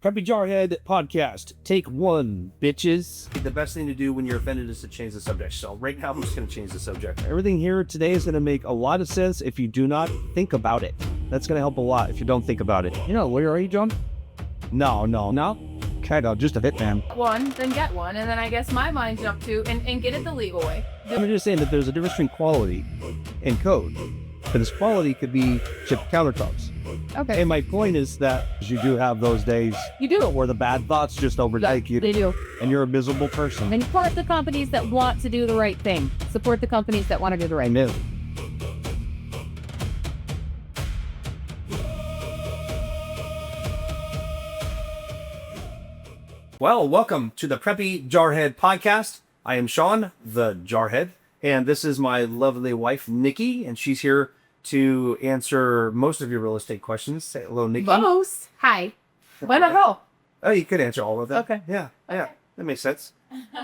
Preppy Jarhead podcast. Take one, bitches. The best thing to do when you're offended is to change the subject. So right now I'm just going to change the subject. Everything here today is going to make a lot of sense if you do not think about it. That's going to help a lot if you don't think about it. You're not a lawyer, are you, John? No? Kind of, just a bit, man. One, then get one, and then I guess my mind jumped to and get it the legal way. I'm just saying that there's a difference between quality and code. But this quality could be chipped countertops. Okay. And my point is that you do have those days You do. where the bad thoughts just overtake you. They do. And you're a miserable person. And support the companies that want to do the right thing. Support the companies that want to do the right thing. Amen. Well, welcome to the Preppy Jarhead podcast. I am Sean, the Jarhead, and this is my lovely wife, Nikki, and she's here to answer most of your real estate questions. Say hello, Nikki. Most. Hi. Why not go? Oh, you could answer all of them. Okay. Yeah, that makes sense.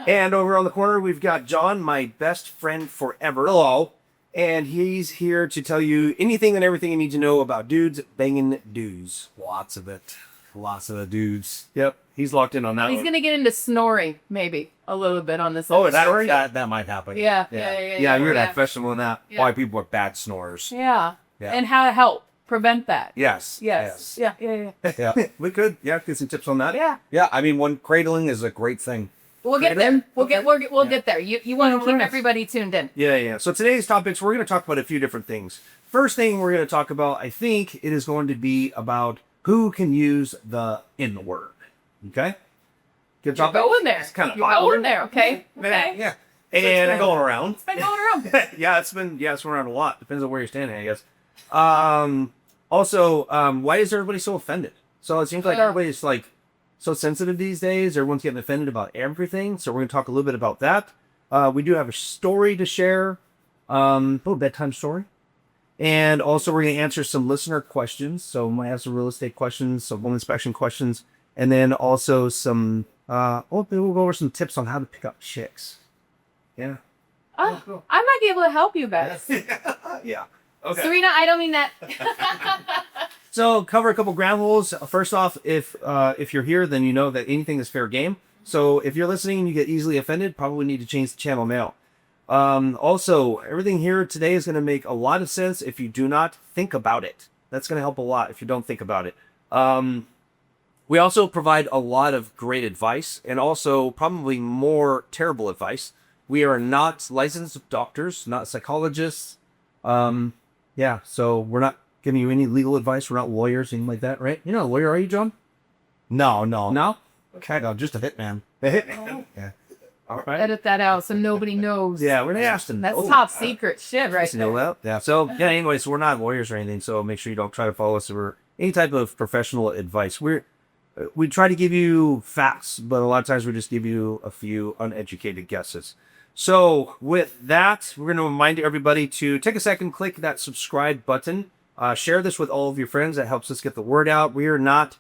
And over on the corner, we've got John, my best friend forever. Hello. And he's here to tell you anything and everything you need to know about dudes banging dudes. Lots of it. Lots of the dudes. Yep, he's locked in on that He's one. going to get into snoring, maybe, a little bit on this Oh, episode. That might happen. Yeah, You're that festival and that. Yeah. Why people are bad snorers. Yeah. Yeah. And how to help prevent that. Yes. Yes. Yeah. Yeah. We could, get some tips on that. Yeah. Yeah, I mean, one cradling is a great thing. We'll get there. We'll Okay. get there. You want to keep everybody tuned in. Yeah. So today's topics, we're going to talk about a few different things. First thing we're going to talk about, I think it is going to be about who can use the N word. Okay? Good You're topic. going there. It's kind of You're going there, okay? Okay. Yeah. And going around. It's been going around. It's been around a lot. Depends on where you're standing, I guess. Also, why is everybody so offended? So it seems like everybody's like so sensitive these days. Everyone's getting offended about everything. So we're going to talk a little bit about that. We do have a story to share, a little bedtime story. And also we're going to answer some listener questions. So we might have some real estate questions, some home inspection questions, and then also some, we'll go over some tips on how to pick up chicks. Yeah. Oh, cool. I might be able to help you guys. Yeah. Okay. Serena, I don't mean that. So cover a couple ground rules. First off, if you're here, then you know that anything is fair game. So if you're listening and you get easily offended, probably need to change the channel now. Also, everything here today is going to make a lot of sense if you do not think about it. That's going to help a lot if you don't think about it. We also provide a lot of great advice and also probably more terrible advice. We are not licensed doctors, not psychologists. So we're not giving you any legal advice. We're not lawyers, anything like that, right? You're not a lawyer, are you, John? No? Okay. No, just a hitman. Yeah. All right. Edit that out so nobody knows. Yeah, we're going to ask them. That's top secret shit right Know there. that? Yeah. So, anyway, so we're not lawyers or anything, so make sure you don't try to follow us for any type of professional advice. We try to give you facts, but a lot of times we just give you a few uneducated guesses. So, with that, we're going to remind everybody to take a second, click that subscribe button. Share this with all of your friends. That helps us get the word out. We are not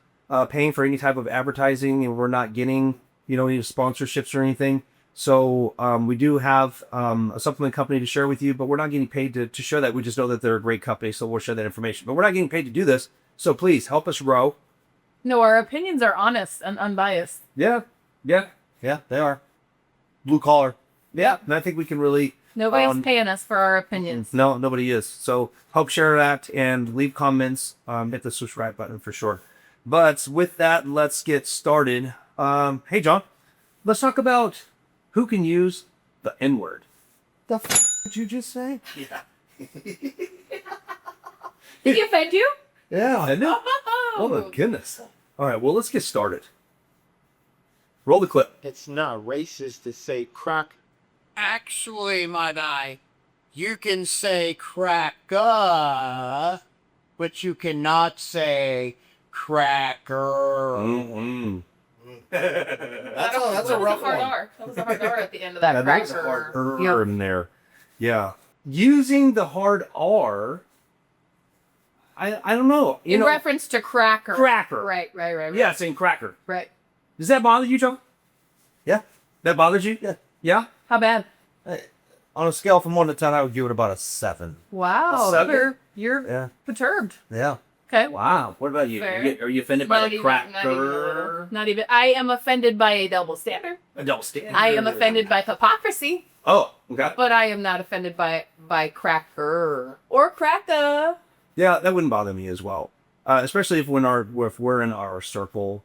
paying for any type of advertising, and we're not getting, any sponsorships or anything. So we do have a supplement company to share with you, but we're not getting paid to share that. We just know that they're a great company, so we'll share that information. But we're not getting paid to do this, so please help us grow. No, our opinions are honest and unbiased. Yeah, they are. Blue collar. Yeah, and I think we can really... Nobody's paying us for our opinions. No, nobody is. So help share that and leave comments. Hit the subscribe button for sure. But with that, let's get started. Hey, John, let's talk about who can use the N-word. The did you just say? Yeah. Did he offend you? Yeah, I know. Oh, my goodness. All right, well, let's get started. Roll the clip. It's not racist to say crack. Actually, my guy, you can say cracker, but you cannot say cracker. Mm-hmm. That's a rough hard one. R. That was a hard R at the end of that. That's a hard R in there. Yeah. Using the hard R, I don't know. In reference to cracker. Cracker. Right. Yeah, saying cracker. Right. Does that bother you, John? Yeah. That bothers you? Yeah. Yeah? How bad? On a scale from 1 to 10, I would give it about a 7. Wow. A 7? You're Yeah. perturbed. Yeah. Okay. Wow. What about you? Fair. Are you offended by Not the even- cracker? Not even. I am offended by a double standard. Adult standard. I am offended by hypocrisy, Oh, okay. but I am not offended by cracker or cracker. Yeah, that wouldn't bother me as well. Especially if we're in our circle,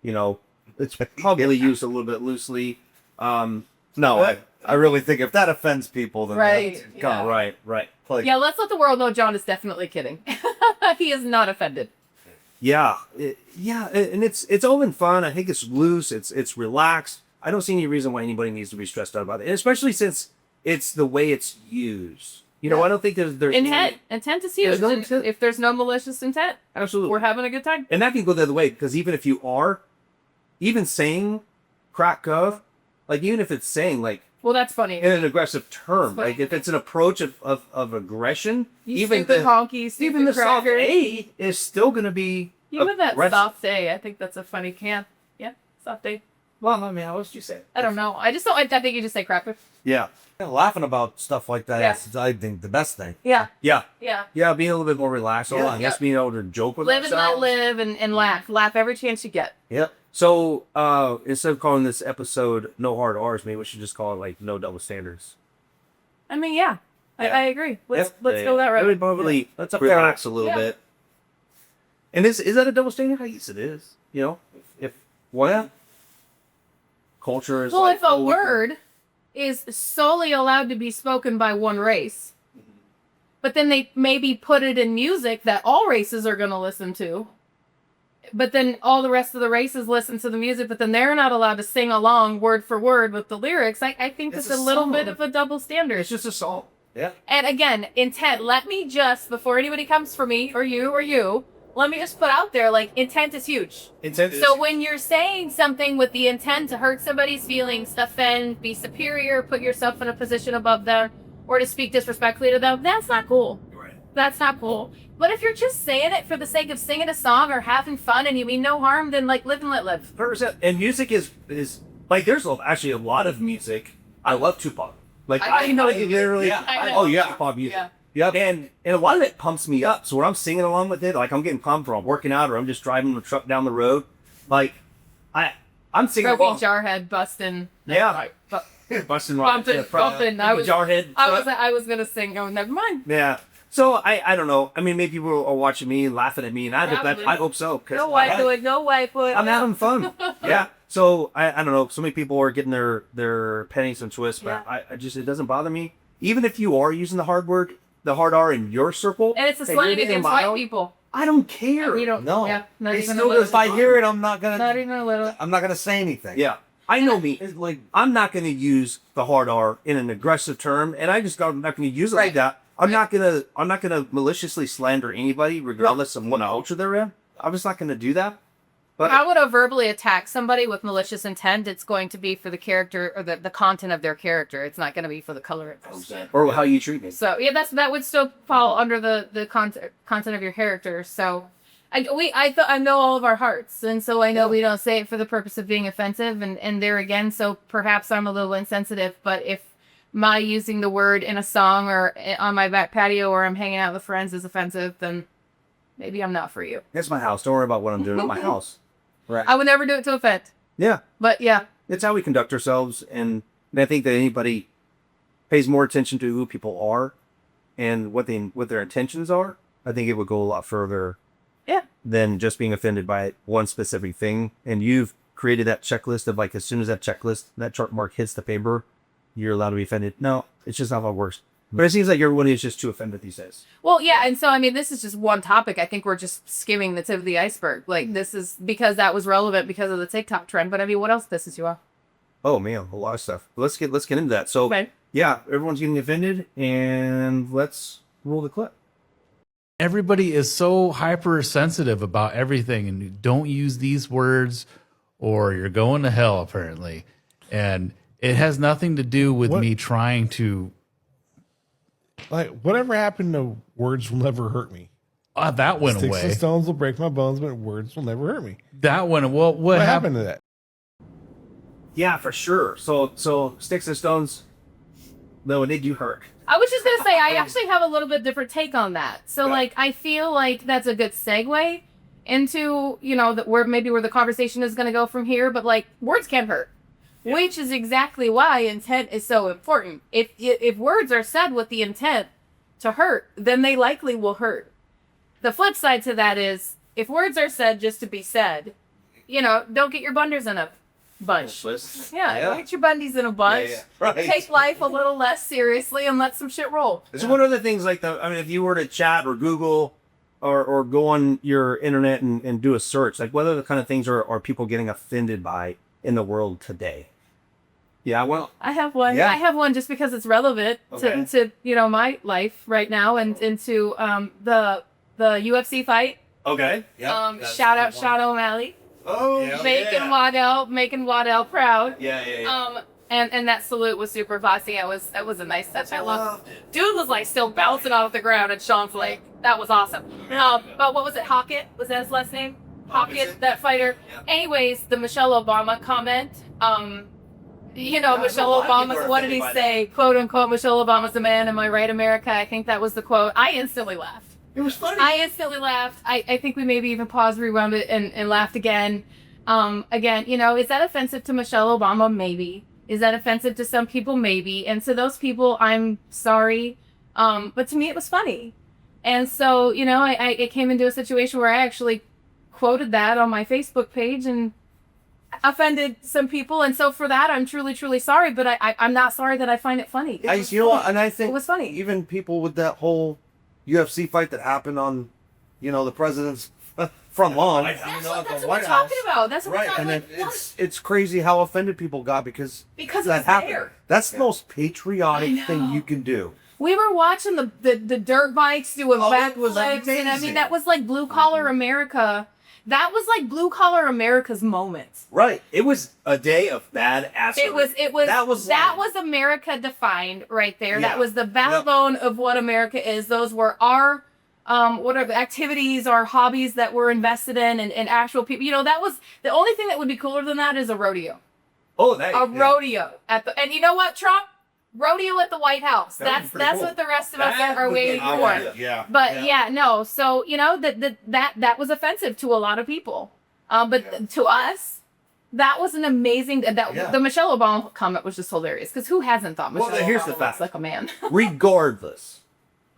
you know, it's probably used a little bit loosely. No, I really think if that offends people, then Right. that's Yeah. Right. like, Yeah, let's let the world know John is definitely kidding. He is not offended. Yeah, and it's all in fun. I think it's loose. It's relaxed. I don't see any reason why anybody needs to be stressed out about it, and especially since it's the way it's used. You know, I don't think there's Intent is huge. There's no intent. If there's no malicious intent, Absolutely. we're having a good time. And that can go the other way, because even if you are, even saying crack gov, like even if it's saying like Well, that's funny. in an aggressive term, But- like if it's an approach of aggression, You even stupid the honky, stupid even the soft cracker. A is still going to be Even that aggressive. soft A, I think that's a funny can. Yeah, soft A. Well, I mean, how else do you say it? I don't know. I just don't. I think you just say cracker. Yeah, laughing about stuff like that Yeah. is, I think, the best thing. Yeah, yeah, yeah. yeah. Being a little bit more relaxed. Yeah. I guess being able to joke with Live and let ourselves. live and laugh. Laugh every chance you get. Yep. So instead of calling this episode "No Hard R's," maybe we should just call it like "No Double Standards." I mean, yeah. Yeah. I agree. Let's Yeah. go that route. Maybe probably That's a fair relax a little Yeah. bit. And is that a double standard? I guess it is. You know, if what culture is Well, like, if a word is solely allowed to be spoken by one race, but then they maybe put it in music that all races are going to listen to, but then all the rest of the races listen to the music, but then they're not allowed to sing along word for word with the lyrics, I think It's it's a a little song. bit of a double standard. it's just a song. Yeah. And again, intent, let me just, before anybody comes for me or you, let me just put out there, like, intent is huge. Intent So when you're saying something with the intent to hurt somebody's feelings, offend, be superior, put yourself in a position above them, or to speak disrespectfully to them, that's not cool. Right. That's not cool. But if you're just saying it for the sake of singing a song or having fun and you mean no harm, then like live and let live. 100%. And music is like there's actually a lot of music. I love Tupac. Like I know you do. literally. Yeah, I know. Oh yeah, Tupac music. Yeah. Yep. And a lot of it pumps me up. So when I'm singing along with it, like I'm getting pumped or I'm working out or I'm just driving the truck down the road, like I'm singing Preppy along. Jarhead busting. Yeah. Busting right. Bumping. I was Jarhead. I was gonna sing. Oh, never mind. Yeah. So I don't know. I mean, maybe people are watching me, laughing at me, and Probably. I hope so. 'Cause No wipe to it. No wipe to it. I'm having fun. Yeah. So I don't know. So many people are getting their pennies and twists, but Yeah. I just it doesn't bother me. Even if you are using the hard R in your circle, And it's a and slang you're getting against mild, white people. I don't care. You don't. No. Yeah. Not It's even a still, little. if I hear it, I'm not Not gonna even a little. say anything. Yeah. I know me. It's like, I'm not going to use the hard R in an aggressive term, and I'm not going to use it like that. I'm not gonna maliciously slander anybody, regardless of what culture they're in. I'm just not gonna do that. But If I would have verbally attacked somebody with malicious intent, it's going to be for the character or the content of their character. It's not going to be for the color of their skin. or how you treat me. So yeah, that would still fall under the content of your character. So I know all of our hearts, and so I know we don't say it for the purpose of being offensive. And there again, so perhaps I'm a little insensitive. But if my using the word in a song or on my back patio or I'm hanging out with friends is offensive, then maybe I'm not for you. It's my house. Don't worry about what I'm doing at my house. Right. I would never do it to offend. Yeah. But yeah, It's how we conduct ourselves, and I think that anybody pays more attention to who people are and what their intentions are. I think it would go a lot further. Yeah. Than just being offended by one specific thing. And you've created that checklist of like, as soon as that chart mark hits the paper, you're allowed to be offended. No, it's just not how it works. But it seems like everybody is just too offended these days. well, yeah, and so I mean, this is just one topic. I think we're just skimming the tip of the iceberg. Like this is because that was relevant because of the TikTok trend. But I mean, what else pisses you off? Oh man, a lot of stuff. Let's get into that. So Okay. yeah, everyone's getting offended, and let's roll the clip. Everybody is so hypersensitive about everything, and you don't use these words or you're going to hell, apparently. And it has nothing to do with me trying to. Like, whatever happened to words will never hurt me? That went Sticks and away. stones will break my bones, but words will never hurt me. That went. Well, what What happened? happened to that? Yeah, for sure. So sticks and stones though it did you hurt. I was just gonna say I actually have a little bit different take on that. So like I feel like that's a good segue into where the conversation is gonna go from here. But like words can hurt, which is exactly why intent is so important. If words are said with the intent to hurt, then they likely will hurt. The flip side to that is if words are said just to be said, don't get your bunders in a bunch. Yeah, get your bundies in a bunch. Right. Take life a little less seriously and let some shit roll. So what are the things like if you were to chat or Google or go on your internet and do a search, like what are the kind of things are people getting offended by in the world today? Yeah, well, I have one. Yeah. I have one just because it's relevant to my life right now and into the UFC fight. okay. Shout out Sean O'Malley. Oh, Making Waddell proud. Yeah. And that salute was super bossy. That was a nice touch. I loved it. Dude was like still bouncing off the ground, and Sean's like, that was awesome. But what was it? Hockett? Was that his last name? Hockett, that fighter. Yeah. Anyways, the Michelle Obama comment. Michelle Obama. What did he say? "Quote unquote." Michelle Obama's the man. Am I right, America? I think that was the quote. I instantly laughed. It was funny. I instantly laughed. I think we maybe even paused, rewound it, and laughed again. Again, is that offensive to Michelle Obama? Maybe. Is that offensive to some people? Maybe. And to those people, I'm sorry. But to me, it was funny. And so, I came into a situation where I actually quoted that on my Facebook page and offended some people. And so for that, I'm truly, truly sorry. But I'm not sorry that I find it funny. And I think it was funny. Even people with that whole UFC fight that happened on, the president's front lawn. That's what we're talking about. That's what we're talking about. And it's crazy how offended people got because that happened. There. That's the most patriotic thing you can do. We were watching the dirt bikes doing backflips, and I amazing. mean that was like blue collar America. That was like blue collar America's moment. Right. It was a day of bad assery. That was America defined right there. Yeah. That was the backbone of what America is. Those were our whatever activities, our hobbies that we're invested in, and actual people. That was the only thing that would be cooler than that is a rodeo. Oh, Rodeo and you know what, Trump? Rodeo at the White House. That's cool. what the rest of us are waiting for. Yeah. But no. So that was offensive to a lot of people. But to us, that was an amazing. The Michelle Obama comment was just hilarious because who hasn't thought Michelle here's Obama the fact. looks like a man? Regardless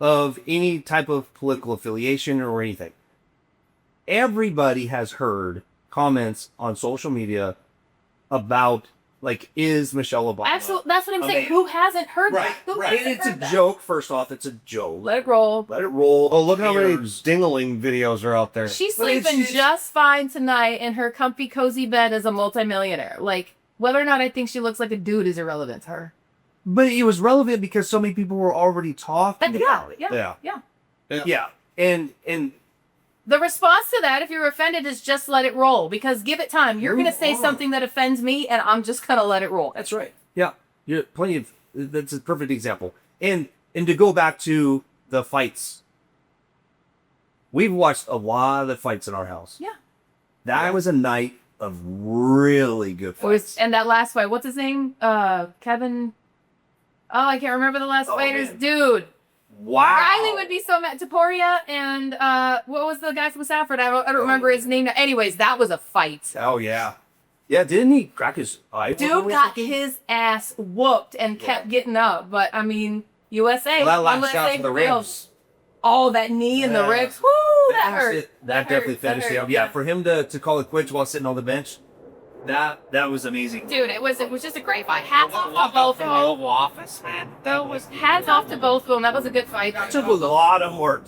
of any type of political affiliation or anything, everybody has heard comments on social media about. Like, is Michelle Obama? Absolutely, that's what I'm saying. Who hasn't heard that? Who Right. hasn't It's a heard that? joke. First off, it's a joke. Let it roll. Let it roll. Oh, look how many dingling videos are out there. She's sleeping just fine tonight in her comfy, cozy bed as a multimillionaire. Like, whether or not I think she looks like a dude is irrelevant to her. But it was relevant because so many people were already talking about it. Yeah. And The response to that, if you're offended, is just let it roll. Because give it time. You're going to say something that offends me, and I'm just going to let it roll. that's right. Yeah. You're plenty of. That's a perfect example. And to go back to the fights, we've watched a lot of the fights in our house. Yeah. That was a night of really good fights. And that last fight, what's his name? Kevin. Oh, I can't remember the last fighter's man. Dude. Wow. Riley would be so mad. Taporia and what was the guy from Safford? I don't remember his name. Anyways, that was a fight. Oh yeah. Yeah, didn't he crack his eye? Dude got his ass whooped and kept getting up. But I mean, USA. Well, that last shot for the ribs. Oh, that knee and the ribs. Woo, that hurt. That definitely finished it. Yeah, for him to call it quits while sitting on the bench, that was amazing. Dude, it was just a great fight. Hats off to both of them. Oval Office, man. Hats off to both of them. That was a good fight. It took a lot of work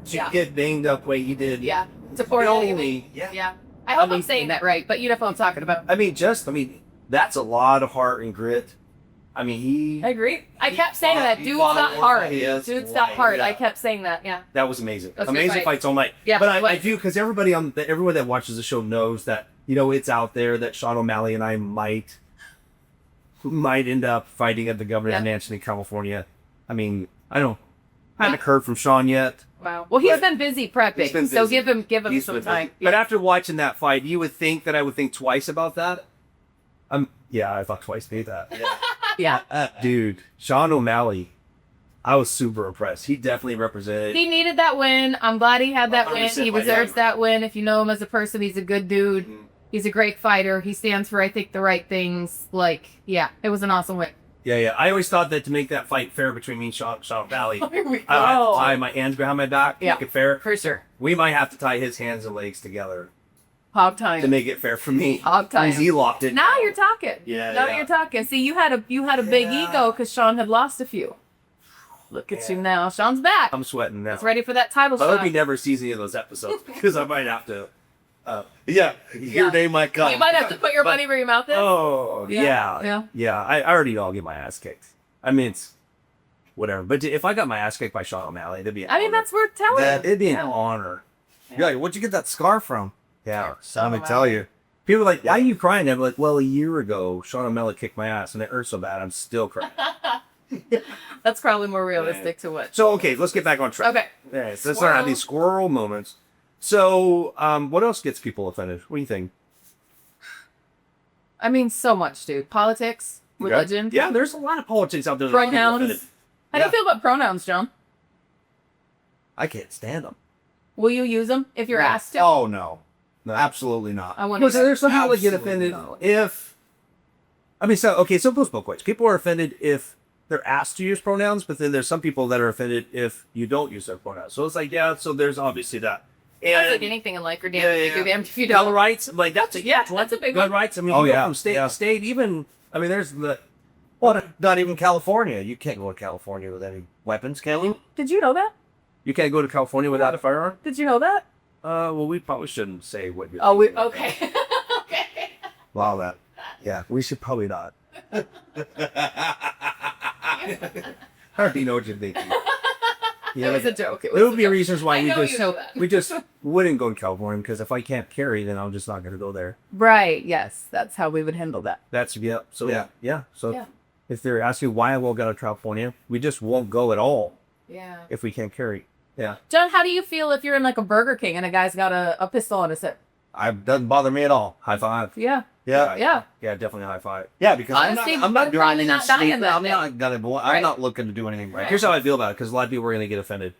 to Yeah. get banged up the way he did. Yeah. Taporia. Yeah. Yeah. I hope I'm saying that right, but you know what I'm talking about. I mean, that's a lot of heart and grit. I mean, I agree. I kept saying that. Dude's not hard. Dude's not hard. I kept saying that. Yeah. that was amazing. That's a good Amazing fight. fights all night. Yeah, but it I was. do, because everyone that watches the show knows that, it's out there that Sean O'Malley and I might end up fighting at the governor's mansion in California. I mean, I haven't heard from Sean yet. Wow. Well, he's been busy prepping, He's been so busy. give him He's some been time. busy. But after watching that fight, you would think that I would think twice about that. Yeah, I thought twice about that. Yeah. Dude, Sean O'Malley, I was super impressed. He definitely represented. He needed that win. I'm glad he had that win. 100% He my deserves favorite. that win. If you know him as a person, he's a good dude. He's a great fighter. He stands for, I think, the right things. Like, yeah, it was an awesome win. Yeah. I always thought that to make that fight fair between me and Sean O'Malley, Here we I have to go. tie my hands behind my back, Yeah. make it fair. For sure. We might have to tie his hands and legs together Hog to time. make it fair for me. Hog time. Because he locked it. Now you're talking. Yeah, Now yeah. you're talking. See, you had a big ego because Sean had lost a few. Look at you now. Sean's back. I'm sweating now. He's ready for that title I hope shot. he never sees any of those episodes because I might have to. Yeah, your day might come. You might have to put your money where your mouth is. Oh, Yeah. yeah. I already know I'll get my ass kicked. I mean, it's whatever. But if I got my ass kicked by Sean O'Malley, that'd be. An I mean, honor. that's worth telling. It'd be an honor. You're like, where'd you get that scar from? Yeah. Let me tell you. People are like, why are you crying? I'm like, well, a year ago, Sean O'Malley kicked my ass, and it hurt so bad, I'm still crying. That's probably more realistic to what. So, okay, let's get back on track. Okay. Yeah, so let's not have these squirrel moments. So, what else gets people offended? What do you think? I mean, so much, dude. Politics, religion. Yeah, there's a lot of politics out there. that get people Pronouns. offended. How do you feel about pronouns, John? I can't stand them. Will you use them if you're asked to? Oh no, absolutely not. I want No, so there's some people that get Absolutely offended not. if. I mean, so okay, so both ways. People are offended if they're asked to use pronouns, but then there's some people that are offended if you don't use their pronouns. So it's like, yeah, so there's obviously that. That's like And anything in life or damn Yeah, if yeah. you're damned if you gun don't. rights, like that's a That's a big gun one. rights. I mean, Oh, you go yeah, from state yeah. to state. Even I mean, there's the Well, not even California. You can't go to California with any weapons, can you? Did you know that? you can't go to California without a firearm. Did you know that? Well, we probably shouldn't say what you're. Oh, we thinking. okay. Okay. Wow, that. Yeah, we should probably not. I already know what you're thinking. It was a joke. It There was would a be joke. reasons why I we know just you know that. we just wouldn't go to California because if I can't carry, then I'm just not going to go there. Right. Yes, that's how we would handle that. That's yeah. So yeah. So Yeah. if they're asking why I won't go to California, we just won't go at all Yeah. if we can't carry. Yeah. John, how do you feel if you're in like a Burger King and a guy's got a pistol on his hip? It doesn't bother me at all. High five. Yeah. Yeah, Yeah. Yeah, definitely high five. yeah, because Honestly, I'm not we're grinding probably and not dying sleeping. that I'm day. not gonna. I'm Right. not looking to do anything right. Here's how I feel about it because a lot of people are going to get offended.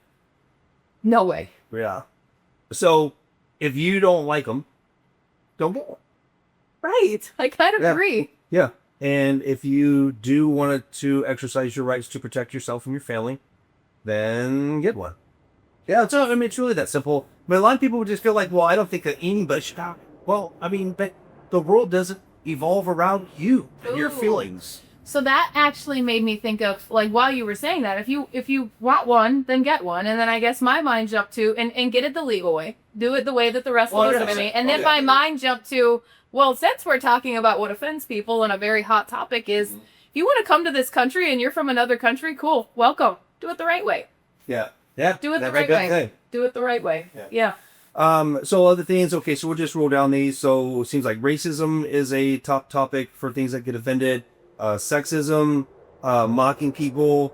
No way. Yeah. So if you don't like them, don't go. Right. I kind of Yeah. agree. Yeah. And if you do want to exercise your rights to protect yourself and your family, then get one. Yeah, so I mean, it's really that simple. But a lot of people would just feel like, well, I don't think that anybody should have. Well, I mean, but the world doesn't evolve around you and your Ooh. feelings. So that actually made me think of like while you were saying that, if you want one, then get one. And then I guess my mind jumped to and get it the legal way. Do it the way that the rest of us do it. And then my mind jumped to, well, since we're talking about what offends people and a very hot topic is, if you want to come to this country and you're from another country, cool, welcome. Do it the right way. Yeah. Yeah. Do it the That's right a good way. thing. Do it the right way. Yeah. So other things, okay, so we'll just roll down these. So it seems like racism is a top topic for things that get offended. Sexism, mocking people,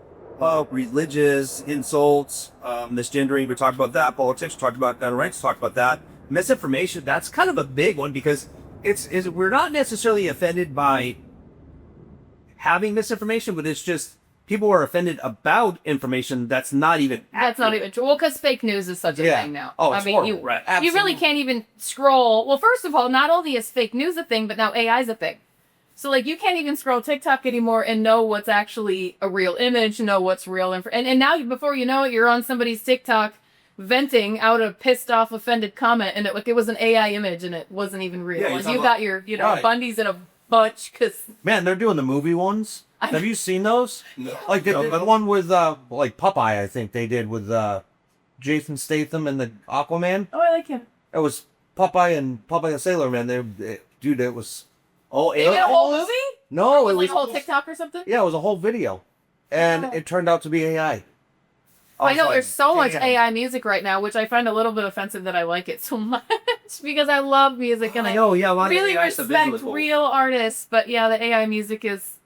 religious insults, misgendering, we talked about that. Politics, we talked about gun rights, talked about that. Misinformation, that's kind of a big one because we're not necessarily offended by having misinformation, but it's just people are offended about information that's not even That's not even true. Well, because fake news is such a Yeah. thing now. Oh, I it's mean, horrible. you Right. you really can't even scroll. Well, first of all, not only is fake news a thing, but now AI is a thing. So like you can't even scroll TikTok anymore and know what's actually a real image, know what's real and now before you know it, you're on somebody's TikTok venting out a pissed off, offended comment, and it was an AI image and it wasn't even real. Yeah, you're and talking you got your Right. Bundy's in a bunch because Man, they're doing the movie ones. Have you seen those? No. Like the one with like Popeye, I think they did with Jason Statham and the Aquaman. oh, I like him. It was Popeye and Popeye the Sailor Man. Dude, it was. Oh, They made a whole movie? No, it Like was a whole TikTok or something? Yeah, it was a whole video, and Oh. it turned out to be AI. I was know like, there's so much damn. AI music right now, which I find a little bit offensive that I like it so much because I love music and I I know, yeah, a lot really of AI stuff is respect really cool. real artists. But yeah, the AI music is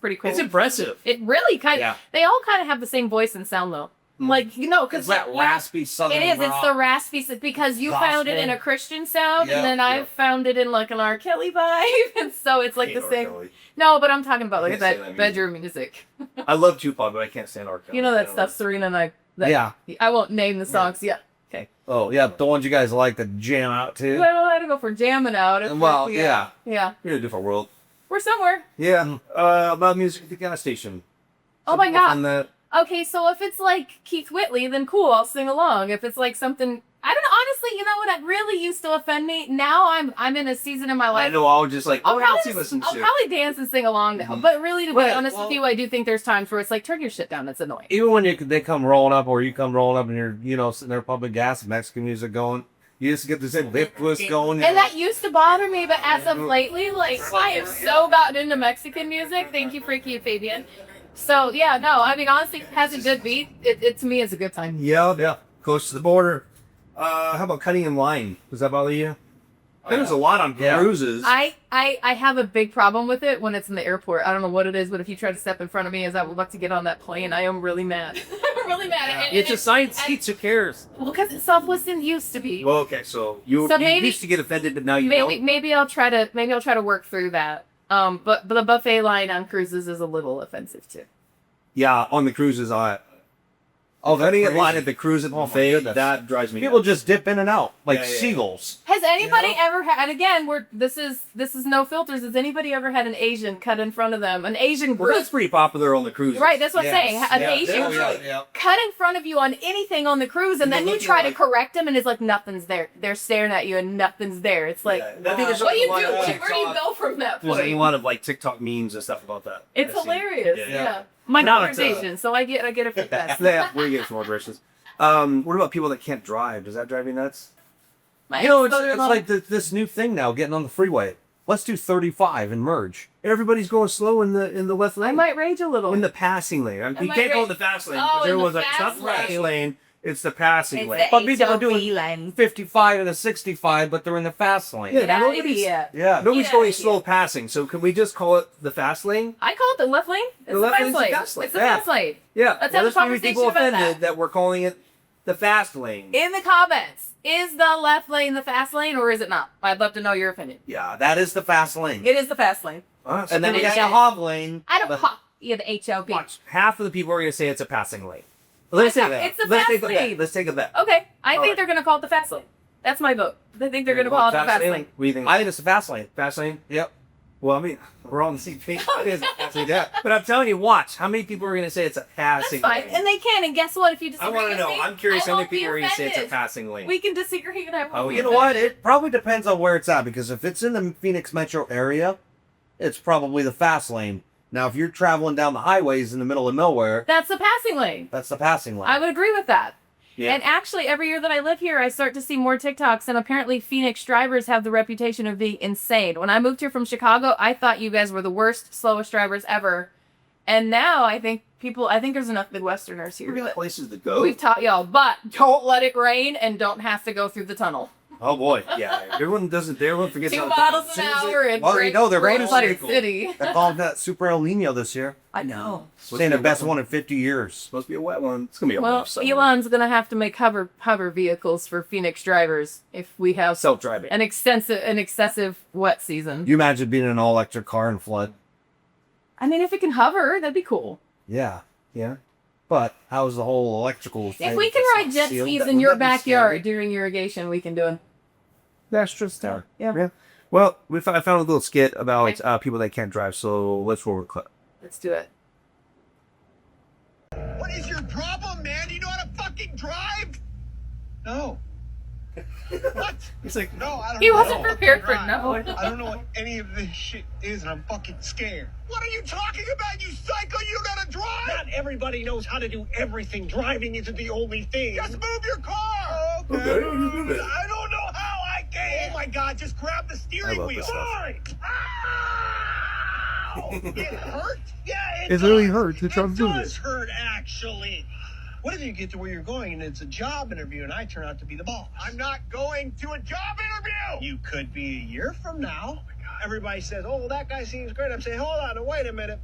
pretty cool. It's impressive. It really kind of Yeah. they all kind of have the same voice and sound though. Like, you know, because It's that raspy southern it is. rock. It's the raspy because you found it in a Christian sound, and then I found it in like an R. Kelly vibe, and so it's like the same. No, but I'm talking about like that bedroom music. I love Tupac, but I can't stand R. Kelly. You know that stuff, Serena and I. Yeah. I won't name the songs. Yeah. Okay. Oh, yeah, the ones you guys like to jam out to. Well, I don't know if we're jamming out. Well, yeah. Yeah. You're in a different world. We're somewhere. Yeah. About music at the gas station. Oh my God. On that. Okay, so if it's like Keith Whitley, then cool, I'll sing along. If it's like something, I don't know. Honestly, you know what? That really used to offend me. Now I'm in a season in my life. I know. I was just like, I'll what else you listen I'll to? probably dance and sing along now. But really, to be Well, honest with you, I do think there's times where it's like, turn your shit down. It's annoying. Even when they come rolling up, or you come rolling up and you're, you know, sitting there pumping gas, Mexican music going, you just get this lip twist going. And that used to bother me, but as of lately, like, I have so gotten into Mexican music. Thank you, Freaky and Fabian. So, yeah, no, I mean, honestly, it has a good beat. It to me, is a good time. Yeah. Close to the border. How about cutting in line? Does that bother you? There's a lot on cruises. I have a big problem with it when it's in the airport. I don't know what it is, but if you try to step in front of me as I would like to get on that plane, I am really mad. I'm really mad. And, It's just science seats. Who cares? well, because Southwestern used to be. Well, okay, so you maybe- used to get offended, but now you don't. Maybe I'll try to work through that. But the buffet line on cruises is a little offensive too. Yeah, on the cruises, cutting in line at the cruise at buffet, that drives me. People nuts. just dip in and out like Yeah. seagulls. Has anybody ever had? And again, this is no filters. Has anybody ever had an Asian cut in front of them? An Asian Well, group, that's pretty popular on the cruises. right? That's what I'm saying. An Yeah, Asian yeah, group cut in front of you on anything on the cruise, and then you looking try to like- correct them, and it's like nothing's there. They're staring at you, and nothing's there. It's like, I think there's what do you a lot do? of Where do you TikTok- go from that There's a point? lot of like TikTok memes and stuff about that. It's I've seen. hilarious. Yeah. Yeah. My Now it's, conversation, so I get it for that. Yeah, we get some more directions. What about people that can't drive? Does that drive you nuts? My You know, it's ex-brother-in-law- like this new thing now, getting on the freeway. Let's do 35 and merge. Everybody's going slow in the left lane. I might rage a little. in the passing lane. I mean, you might can't go rage- in the fast lane Oh, because in the everyone's like, it's not fast the fast lane. lane. It's the passing It's lane. the But people are HOV doing lane. 55 and a 65, but they're in the fast lane. Yeah, Yeah, nobody's- idiot. Yeah. Nobody's Yeah, going yeah. slow passing. So can we just call it the fast lane? I call it the left lane. It's the left fast lane's the lane. fast lane. It's the Yeah. fast lane. Yeah. Let's have a there's gonna be conversation people about offended that we're calling it the fast lane. In the comments, is the left lane the fast lane or is it not? I'd love to know your opinion. Yeah, that is the fast lane. It is the fast lane. And then we got Yeah. the hog lane. I don't but- call yeah, the HOV. Watch. Half of the people are going to say it's a passing lane. Let's say that. It's the Let's fast take a bet. lane. Let's take a bet. Okay, I All think right. they're gonna call it the fast lane. That's my vote. I think they're gonna call it the fast lane. What do you think? I think it's the fast lane. Fast lane? Yep. Well, I mean, we're all on the same page. It is a passing lane. But I'm telling you, watch. How many people are going to say it's a That's passing fine. lane? And they can. And guess what? If you I disagree want to with know. me, I'm curious I how many won't be people are going to say it's a offended. passing lane. We can disagree and I won't Oh, be you know You know offended. what? It probably depends on where it's at, because if it's in the Phoenix metro area, it's probably the fast lane. Now, if you're traveling down the highways in the middle of nowhere, That's the passing lane. that's the passing lane. I would agree with that. Yeah. And actually, every year that I live here, I start to see more TikToks, and apparently Phoenix drivers have the reputation of being insane. When I moved here from Chicago, I thought you guys were the worst, slowest drivers ever. And now I think there's enough Midwesterners here. We're going to places to go. We've taught y'all, but don't let it rain and don't have to go through the tunnel. Oh, boy. Yeah. Everyone forgets 2 how bottles as an soon as they- hour and Well, you know, they're Great going Butter to- City. They're calling that Super El Nino this year. I know. Saying the best one in 50 years. Supposed to be a wet one. It's going to be a Well, rough summer. Elon's gonna have to make hover vehicles for Phoenix drivers if we have Self-driving. an excessive wet season. You imagine being in an all-electric car in flood. I mean, if it can hover, that'd be cool. Yeah. Yeah. But how's the whole electrical If thing? we can It's ride not jet sealed. skis That- in wouldn't your that be scary? backyard during irrigation, we can do it. That's just there. Yeah. Well, I found a little skit about people that can't drive, so let's roll a clip. Let's do it. What is your problem, man? You know how to fucking drive? No. What? He's like, No, I don't He know wasn't how to prepared for fucking drive. no. I don't know what any of this shit is, and I'm fucking scared. What are you talking about, you psycho? You know how to drive? Not everybody knows how to do everything. Driving isn't the only thing. Just move your car. Okay. I don't know how I can. Oh my God, just grab the steering love wheel. this stuff. Fine. Ow! It hurt? Yeah, It really hurts to try to do It this. does hurt, actually. What if you get to where you're going and it's a job interview and I turn out to be the boss? I'm not going to a job interview! You could be a year from now. Oh my God. Everybody says, oh, that guy seems great. I'm saying, hold on, wait a minute.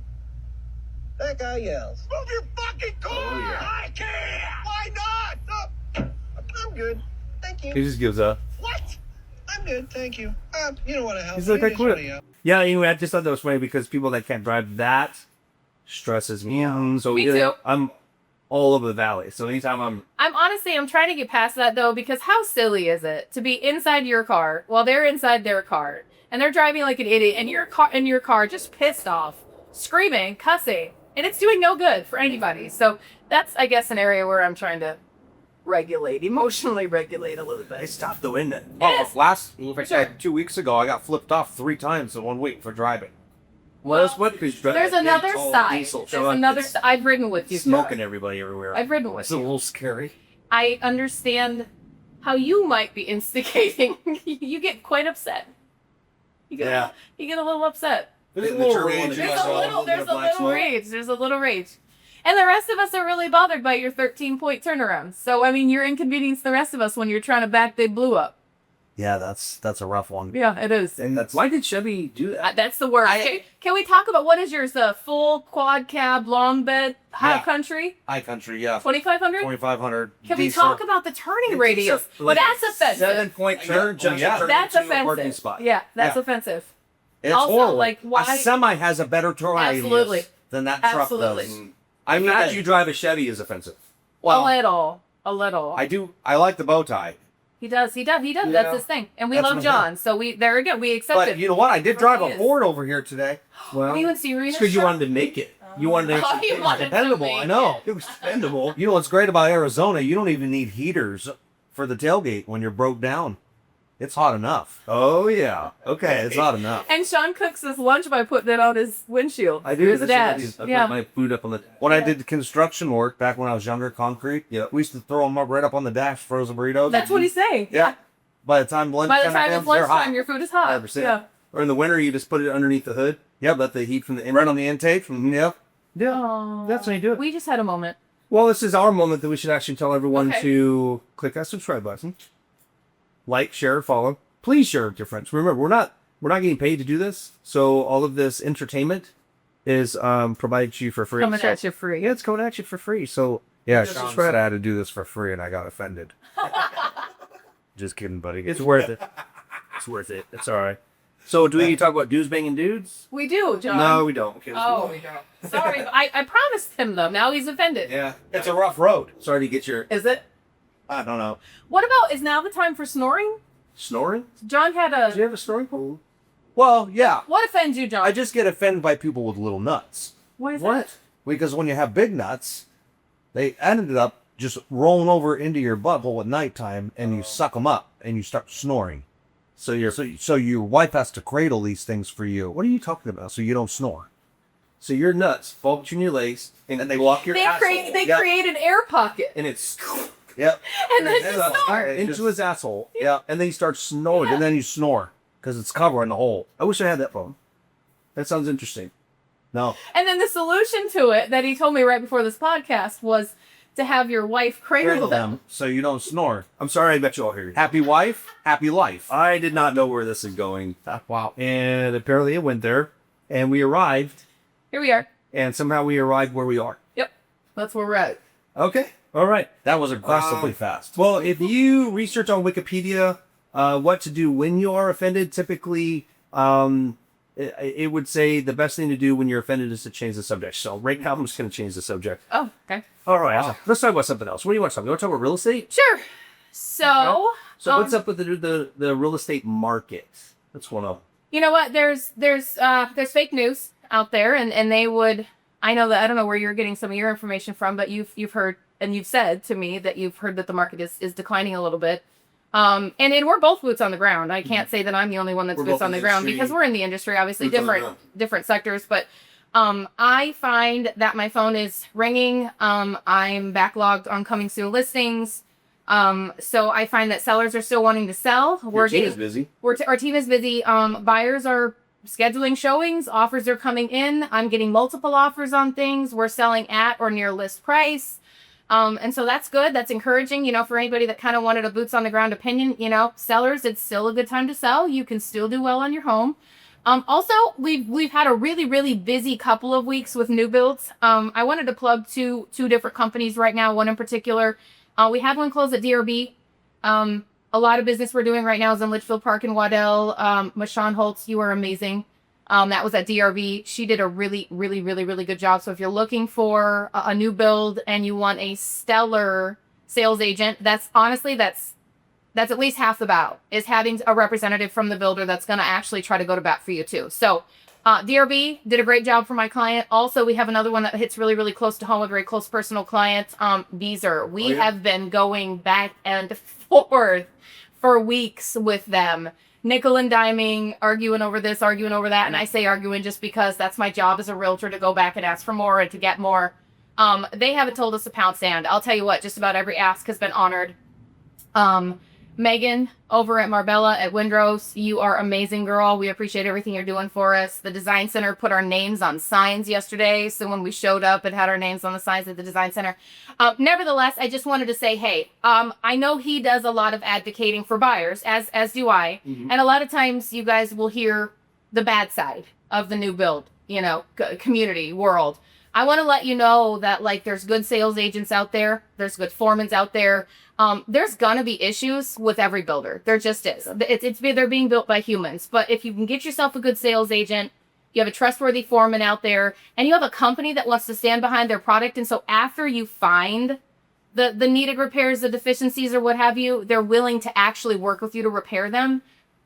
That guy yells. Move your fucking car! Oh, yeah. I can't! Why not? I'm good. Thank you. He just gives up. What? I'm good, thank you. You don't want to help He's me. like, I just wanna quit. yell. Yeah, anyway, I just thought that was funny because people that can't drive, that stresses me out. So Me too. I'm all over the valley. So anytime I'm trying to get past that though, because how silly is it to be inside your car while they're inside their car and they're driving like an idiot and your car just pissed off, screaming, cussing, and it's doing no good for anybody. So that's, I guess, an area where I'm trying to emotionally regulate a little bit. they stop the wind. Sure. 2 weeks ago, I got flipped off 3 times in 1 week for driving. Well, that's what There's another side. There's another side. I've ridden with you. smoking everybody everywhere. I've ridden with It's a you. little scary. I understand how you might be instigating. You get quite upset. You get a little upset. There's a little rage. There's a little rage. There's a little rage. And the rest of us are really bothered by your 13-point turnaround. So, I mean, you're inconveniencing the rest of us when you're trying to back Big Blue up. Yeah, that's a rough one. Yeah, it is. And why did Chevy do that? That's the worst. Can we talk about what is yours? A full quad cab, long bed, high Yeah. country? High country, yeah. 2,500? 2,500. Can we talk about the turning radius? Well, that's offensive. 7-point turn, just yeah. turn That's into a parking offensive. spot. Yeah, that's Yeah. offensive. It's Also, horrible. like, why- A semi has a better turn Absolutely. radius than that truck Absolutely. does. I'm not. You drive a Chevy is offensive. Well, A little. I like the bow tie. He does. That's his thing. And we That's love my John. So we accept But it. you know what? I did For drive what a he is. Ford over here today. Well, Are you serious? because you wanted to make it. You wanted to. Oh, you wanted to Dependable, make I know. It was dependable. You know what's great about Arizona? You don't even need heaters for the tailgate when you're broke down. It's hot enough. Oh yeah. Okay. It's hot enough. And Sean cooks his lunch by putting it on his windshield. I do. His dad. I Yeah. put my food up on the. When I did construction work back when I was younger, concrete, we used to throw them up right up on the dash, frozen burritos. That's what he's saying. Yeah. By the time lunch By the time comes, it's they're hot. lunchtime, your food is hot. 100%. Yeah. Or in the winter, you just put it underneath the hood. Yep. Let the heat from the Right on the intake. Yep. Yeah. Aw. That's how you do it. We just had a moment. Well, this is our moment that we should actually tell everyone Okay. to click that subscribe button, like, share, follow. Please share with your friends. Remember, we're not getting paid to do this, so all of this entertainment is provided to you for free. Coming at you free. Yeah, it's coming at you for free. So Yeah, just Sean subscribe. said I had to do this for free, and I got offended. Just kidding, buddy. It's worth it. It's worth it. It's all right. So, do we talk about dudes banging dudes? We do, John. No, we don't. Okay, Oh, we don't. Sorry, but I promised him though. Now he's offended. Yeah. It's a rough road. Sorry to get your Is it? I don't know. What about, is now the time for snoring? snoring. John had Do you a. have a snoring pool? Well, yeah. What offends you, John? I just get offended by people with little nuts. What is What? Because when you have big nuts, they ended up just rolling over into your butthole at nighttime, and you suck them up, and you start snoring. So you're So your wife has to cradle these things for you. What are you talking about? So you don't snore. so you're nuts fall between your legs, and then they walk your They asshole. create an air pocket, And it's Yep. and then you snore. into his asshole. Yeah. And then you start snoring. And then you snore because it's covering the hole. I wish I had that phone. That sounds interesting. No. And then the solution to it that he told me right before this podcast was to have your wife cradle them. So you don't snore. I'm sorry I bet you all hear. Happy wife, happy life. I did not know where this is going. Wow. And apparently it went there. And we arrived. Here we are. And somehow we arrived where we are. Yep, that's where we're at. Okay. All right. That was aggressively fast. Well, if you research on Wikipedia what to do when you are offended, typically it would say the best thing to do when you're offended is to change the subject. So right now I'm just going to change the subject. Oh, okay. All right. So let's talk about something else. What do you want to talk about? You want to talk about real estate? Sure. So, So what's up with the real estate market? That's going on. you know what? There's fake news out there, and they would. I know that I don't know where you're getting some of your information from, but you've heard and you've said to me that you've heard that the market is declining a little bit. And we're both boots on the ground. I can't say that I'm the only one that's We're boots both on in the the ground industry. because we're in the industry, obviously Boots on the different sectors. But I find that my phone is ringing. I'm backlogged on coming soon listings. So I find that sellers are still wanting to sell. Your team is busy. Our team is busy. Buyers are scheduling showings. Offers are coming in. I'm getting multiple offers on things. We're selling at or near list price. And so that's good. That's encouraging, for anybody that kind of wanted a boots on the ground opinion, sellers, it's still a good time to sell. You can still do well on your home. Also, we've had a really busy couple of weeks with new builds. I wanted to plug two different companies right now. One in particular, we had one close at DRB. A lot of business we're doing right now is in Litchfield Park in Waddell. Mashawn Holtz, you are amazing. That was at DRB. She did a really good job. So if you're looking for a new build and you want a stellar sales agent, that's at least half the battle, is having a representative from the builder that's going to actually try to go to bat for you too. So DRB did a great job for my client. Also, we have another one that hits really close to home, a very close personal client, Beezer. We have been going back and forth for weeks with them, nickel and diming, arguing over this, arguing over that. And I say arguing just because that's my job as a realtor, to go back and ask for more and to get more. They haven't told us to pound sand. I'll tell you what, just about every ask has been honored. Megan over at Marbella at Windrose, you are amazing, girl. We appreciate everything you're doing for us. The Design Center put our names on signs yesterday, so when we showed up, it had our names on the signs at the Design Center. Nevertheless, I just wanted to say, hey, I know he does a lot of advocating for buyers, as do I, and a lot of times you guys will hear the bad side of the new build, community world. I want to let you know that, like, there's good sales agents out there. There's good foremans out there. There's gonna be issues with every builder. There just is. They're being built by humans. But if you can get yourself a good sales agent, you have a trustworthy foreman out there, and you have a company that wants to stand behind their product, and so after you find the needed repairs, the deficiencies, or what have you, they're willing to actually work with you to repair them.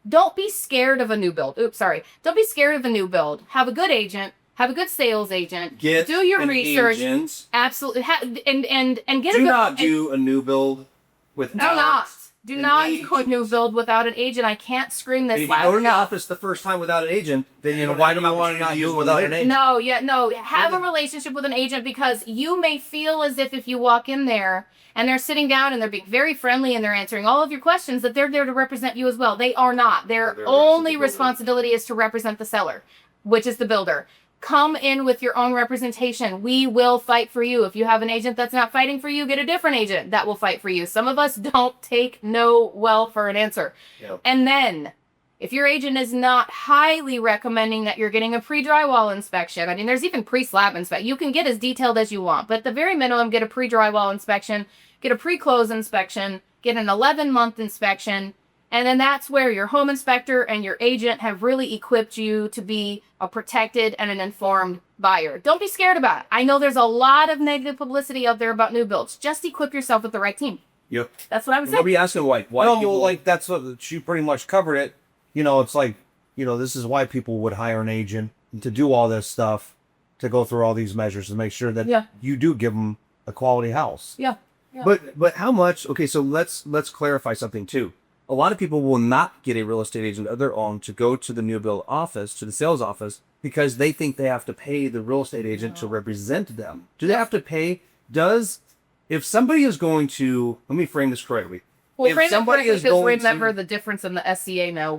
Don't be scared of a new build. Don't be scared of a new build. Have a good agent. Have a good sales agent. Get do your an research. agent. Absolutely. And get Do not do a new build without. Do not do a new build without an agent. I can't scream this If you loud go to the enough. office the first time without an agent, then why do I want to not use it without an agent? No. Have a relationship with an agent, because you may feel as if you walk in there and they're sitting down and they're being very friendly and they're answering all of your questions, that they're there to represent you as well. They are not. Their only responsibility is to represent the seller, which is the builder. Come in with your own representation. We will fight for you. If you have an agent that's not fighting for you, get a different agent that will fight for you. Some of us don't take no well for an answer. Yep. And then, if your agent is not highly recommending that you're getting a pre-drywall inspection, I mean, there's even pre-slab inspection. You can get as detailed as you want, but at the very minimum, get a pre-drywall inspection, get a pre-close inspection, get an 11-month inspection, and then that's where your home inspector and your agent have really equipped you to be a protected and an informed buyer. Don't be scared about it. I know there's a lot of negative publicity out there about new builds. Just equip yourself with the right team. Yep. That's what I would say. I'll be asking why No, people, like that's what she pretty much covered it. It's like, this is why people would hire an agent to do all this stuff, to go through all these measures to make sure that you do give them a quality house. Yeah. But how much? Okay, so let's clarify something too. A lot of people will not get a real estate agent of their own to go to the new build office, to the sales office, because they think they have to pay the real estate agent to represent them. Do they have to pay? If somebody is going to, let me frame this correctly. Well, if frame somebody it is because going remember to, the difference in the SCA now.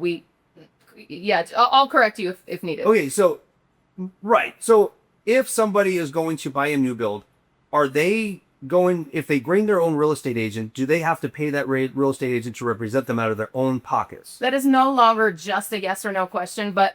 I'll correct you if needed. Okay, so, right. So if somebody is going to buy a new build, are they going, if they bring their own real estate agent, do they have to pay that real estate agent to represent them out of their own pockets? That is no longer just a yes or no question, but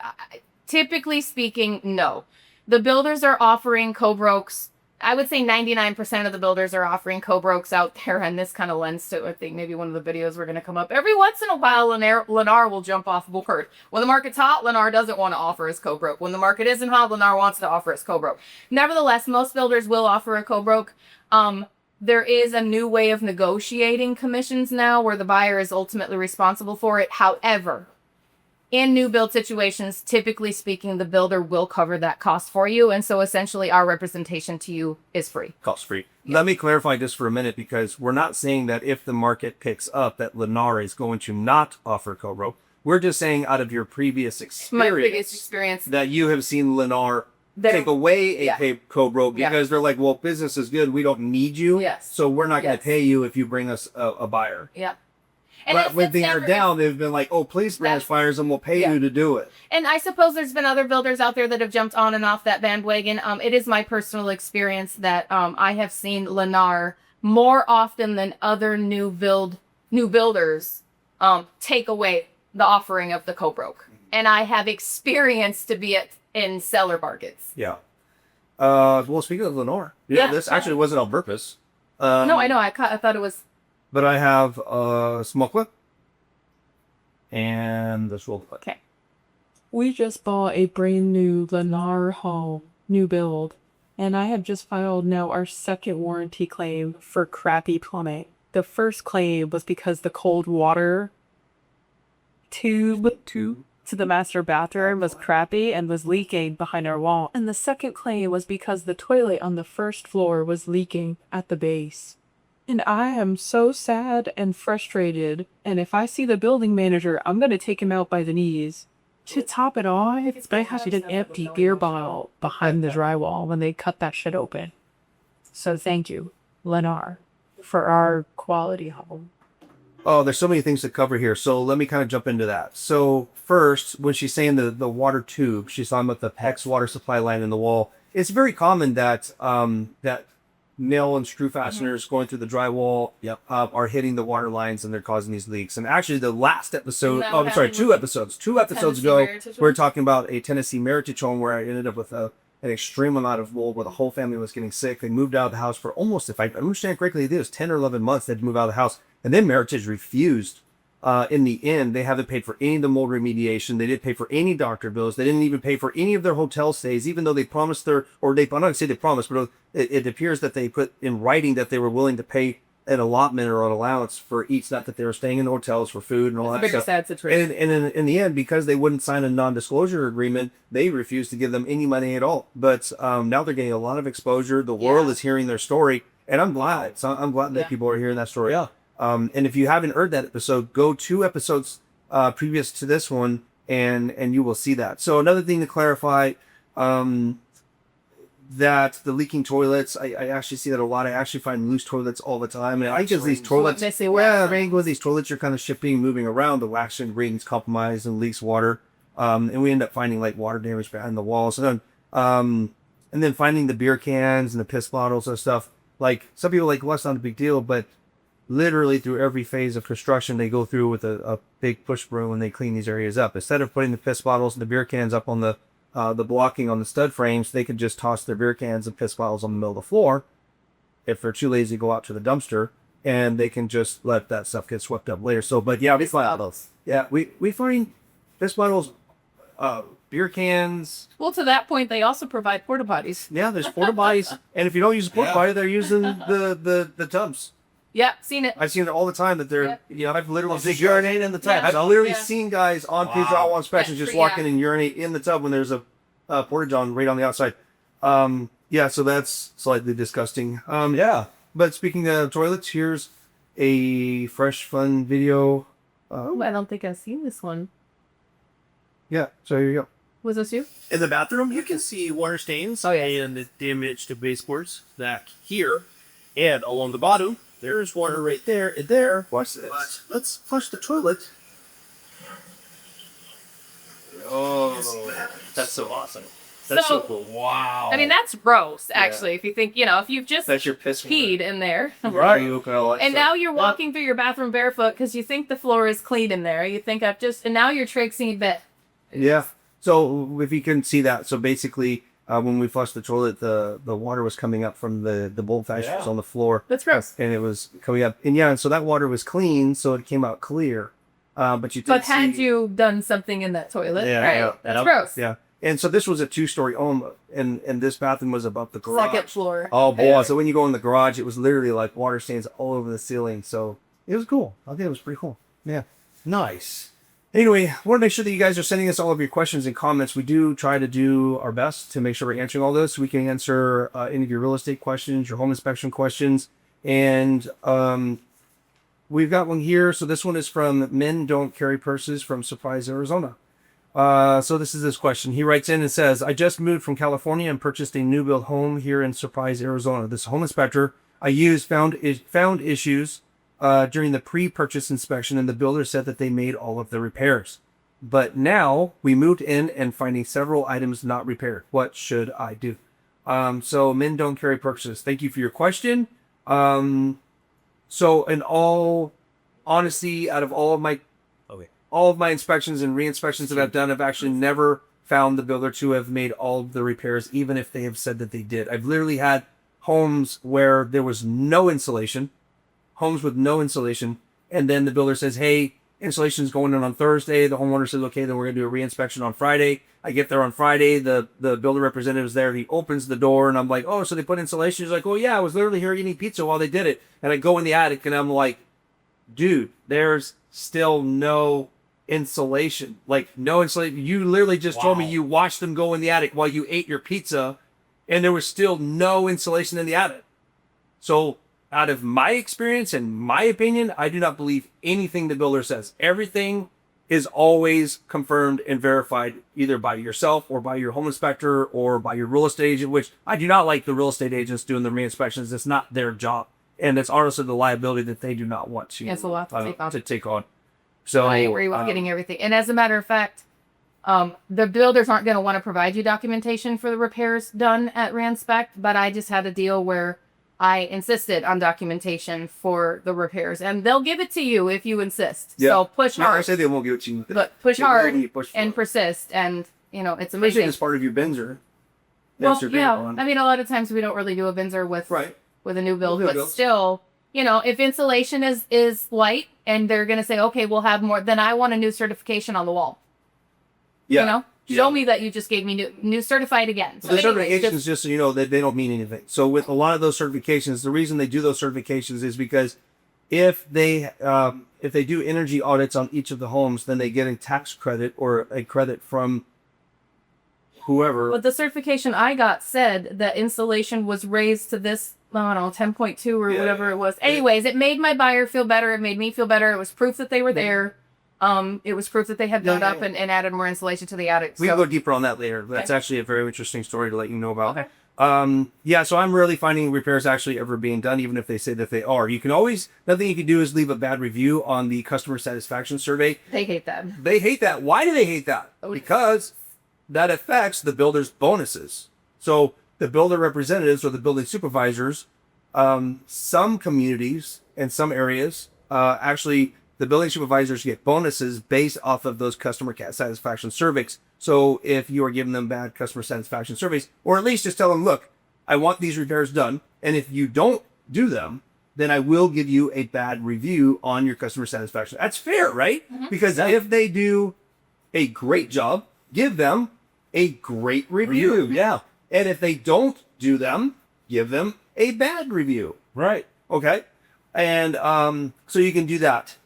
typically speaking, no. The builders are offering co-brokes. I would say 99% of the builders are offering co-brokes out there, and this kind of lends to, I think, maybe one of the videos we're going to come up. Every once in a while, Lennar will jump off board. When the market's hot, Lennar doesn't want to offer his co-broke. When the market isn't hot, Lennar wants to offer his co-broke. Nevertheless, most builders will offer a co-broke. There is a new way of negotiating commissions now where the buyer is ultimately responsible for it. However, in new build situations, typically speaking, the builder will cover that cost for you. And so essentially our representation to you is free. Cost free. Yeah. Let me clarify this for a minute, because we're not saying that if the market picks up that Lennar is going to not offer co-broke. We're just saying out of your previous experience, that you have seen Lennar take away a co-broke because they're like, well, business is good. We don't need you. Yes. So we're not going to pay you if you bring us a buyer. Yeah. But when things are down, they've been like, oh, please branch fires and we'll pay you to do it. And I suppose there's been other builders out there that have jumped on and off that bandwagon. It is my personal experience that I have seen Lennar more often than other new builders take away the offering of the co-broke. and I have experience to be in seller markets. Yeah. Well, speaking of Lenore, Yeah. this actually wasn't on purpose. No, I know. I thought it was. But I have a smoke clip and this roll clip. Okay. We just bought a brand new Lennar home, new build, and I have just filed now our second warranty claim for crappy plumbing. The first claim was because the cold water tube to the master bathroom was crappy and was leaking behind our wall. And the second claim was because the toilet on the first floor was leaking at the base. And I am so sad and frustrated, and if I see the building manager, I'm going to take him out by the knees. To top it off, they had an empty beer bottle behind the drywall when they cut that shit open. So thank you, Lennar, for our quality home. Oh, there's so many things to cover here. So let me kind of jump into that. So first, when she's saying the water tube, she's talking about the PEX water supply line in the wall. It's very common that that nail and screw fasteners going through the drywall are hitting the water lines and they're causing these leaks. And actually the last episode, two episodes ago, we were talking about a Tennessee Meritage home where I ended up with an extreme amount of mold where the whole family was getting sick. They moved out of the house for almost, if I understand correctly, it was 10 or 11 months they had to move out of the house. And then Meritage refused. In the end, they haven't paid for any of the mold remediation. They didn't pay for any doctor bills. They didn't even pay for any of their hotel stays, even though they promised I'm not going to say they promised, but it appears that they put in writing that they were willing to pay an allotment or an allowance for each night that they were staying in hotels for food and all that stuff. Sad situation. And in the end, because they wouldn't sign a non-disclosure agreement, they refused to give them any money at all. But now they're getting a lot of exposure. The world is hearing their story, and I'm glad. So I'm glad that people are hearing that story. Yeah. And if you haven't heard that episode, go 2 episodes previous to this one, and you will see that. So another thing to clarify, that the leaking toilets, I actually see that a lot. I actually find loose toilets all the time. And I think these toilets, with these toilets are kind of shifting, moving around. The wax and rings compromise and leaks water. And we end up finding like water damage behind the walls. And then finding the beer cans and the piss bottles and stuff. Like some people like, well, that's not a big deal, but literally through every phase of construction, they go through with a big push broom and they clean these areas up. Instead of putting the piss bottles and the beer cans up on the blocking on the stud frames, they could just toss their beer cans and piss bottles on the middle of the floor if they're too lazy to go out to the dumpster, and they can just let that stuff get swept up later. So, but yeah, we find we find piss bottles, beer cans. Well, to that point, they also provide porta potties. Yeah, there's porta potties, and if you don't use a porta potty, they're using the tubs. Yeah, seen it. I've seen it all the time that they're, I've literally They urinate in the tub. I've literally seen guys on physical inspection just walk in Yeah. and urinate in the tub when there's a porta john right on the outside. So that's slightly disgusting. But speaking of toilets, here's a fresh, fun video. Oh, I don't think I've seen this one. Yeah, so here you go. Was this you? In the bathroom, you can see water stains and the damage to baseboards back here. And along the bottom, there's water right there and there. Watch this. But let's flush the toilet. Oh, That's so awesome. That's so cool. wow. I mean, that's gross, actually. If you think, if you've just That's your piss peed in there. Right. And now you're walking through your bathroom barefoot because you think the floor is clean in there. You think and now you're traipsing in bed. Yeah. So if you can see that, so basically, when we flushed the toilet, the water was coming up from the bowl fixtures on the floor. That's gross. And it was coming up, and so that water was clean, so it came out clear. But had you done something in that toilet, that's gross. Yeah. And so this was a 2-story home, and this bathroom was above the garage. Second floor. Oh boy! So when you go in the garage, it was literally like water stains all over the ceiling. So it was cool. I think it was pretty cool. Yeah. Nice. Anyway, I want to make sure that you guys are sending us all of your questions and comments. We do try to do our best to make sure we're answering all this. We can answer any of your real estate questions, your home inspection questions, and we've got one here. So this one is from Men Don't Carry Purses from Surprise, Arizona. So this is this question. He writes in and says, I just moved from California and purchased a new build home here in Surprise, Arizona. This home inspector I used found issues during the pre-purchase inspection, and the builder said that they made all of the repairs. But now we moved in and finding several items not repaired. What should I do? So Men Don't Carry Purchases. Thank you for your question. So in all honesty, out of all of my all of my inspections and re-inspections that I've done, I've actually never found the builder to have made all of the repairs, even if they have said that they did. I've literally had homes where there was no insulation, homes with no insulation, and then the builder says, hey, insulation is going in on Thursday. The homeowner says, okay, then we're going to do a re-inspection on Friday. I get there on Friday. The builder representative is there. He opens the door, and I'm like, oh, so they put insulation? He's like, oh, yeah, I was literally here eating pizza while they did it. And I go in the attic, and I'm like, dude, there's still no insulation. Like, no insulation. You literally just told me you watched them go in the attic while you ate your pizza, and there was still no insulation in the attic. So out of my experience and my opinion, I do not believe anything the builder says. Everything is always confirmed and verified either by yourself or by your home inspector or by your real estate agent, which I do not like the real estate agents doing the re-inspections. It's not their job. And it's honestly the liability that they do not want to, It's a lot to take on. So I agree with getting everything. And as a matter of fact, the builders aren't going to want to provide you documentation for the repairs done at Ranspect, but I just had a deal where I insisted on documentation for the repairs, and they'll give it to you if you insist. Yeah. So push hard. I say they won't give it to you, but push hard push and persist, and it's especially amazing. as part of your Benzer. Well, yeah, I mean, a lot of times we don't really do a Benzer with a new build, but still, if insulation is light and they're going to say, okay, we'll have more, then I want a new certification on the wall. Yeah. Show me that you just gave me new certified again. So the certifications, just so you know, that they don't mean anything. So with a lot of those certifications, the reason they do those certifications is because if they do energy audits on each of the homes, then they get a tax credit or a credit from whoever. But the certification I got said that insulation was raised to this, I don't know, 10.2 or whatever it was. Anyways, it made my buyer feel better. It made me feel better. It was proof that they were there. It was proof that they had built up and added more insulation to the attic. We can go deeper on that later. That's actually a very interesting story to let you know about. Okay. So I'm rarely finding repairs actually ever being done, even if they say that they are. You can always, nothing you can do is leave a bad review on the customer satisfaction survey. They hate that. They hate that. Why do they hate that? Because that affects the builder's bonuses. So the builder representatives or the building supervisors, some communities and some areas, actually, the building supervisors get bonuses based off of those customer satisfaction surveys. So if you are giving them bad customer satisfaction surveys, or at least just tell them, look, I want these repairs done. And if you don't do them, then I will give you a bad review on your customer satisfaction. That's fair, right? Mm-hmm. Because if they do a great job, give them a great review. Yeah. And if they don't do them, give them a bad review. Right. Okay. And so you can do that.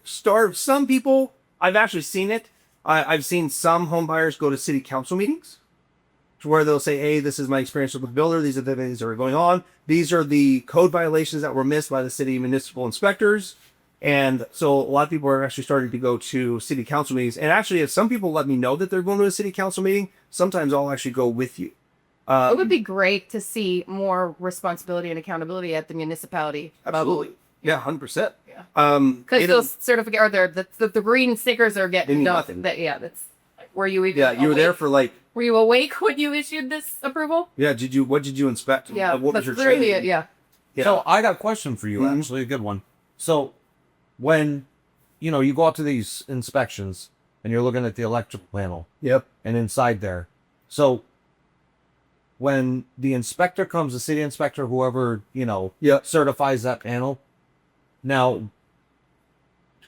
Some people, I've actually seen it. I've seen some home buyers go to city council meetings to where they'll say, hey, this is my experience with the builder. These are the things that are going on. These are the code violations that were missed by the city municipal inspectors. And so a lot of people are actually starting to go to city council meetings. And actually, if some people let me know that they're going to a city council meeting, sometimes I'll actually go with you. It would be great to see more responsibility and accountability at the municipality. Absolutely. Yeah, 100%. Yeah. Because those certificate or the green stickers are getting done. That's were you even? Yeah, you were there for like. Were you awake when you issued this approval? Yeah. What did you inspect? Yeah. What was your training? training? Yeah. So I got a question for you. Actually, a good one. So when you go out to these inspections and you're looking at the electrical panel. Yep. And inside there, so. When the inspector comes, the city inspector, whoever, certifies that panel, now,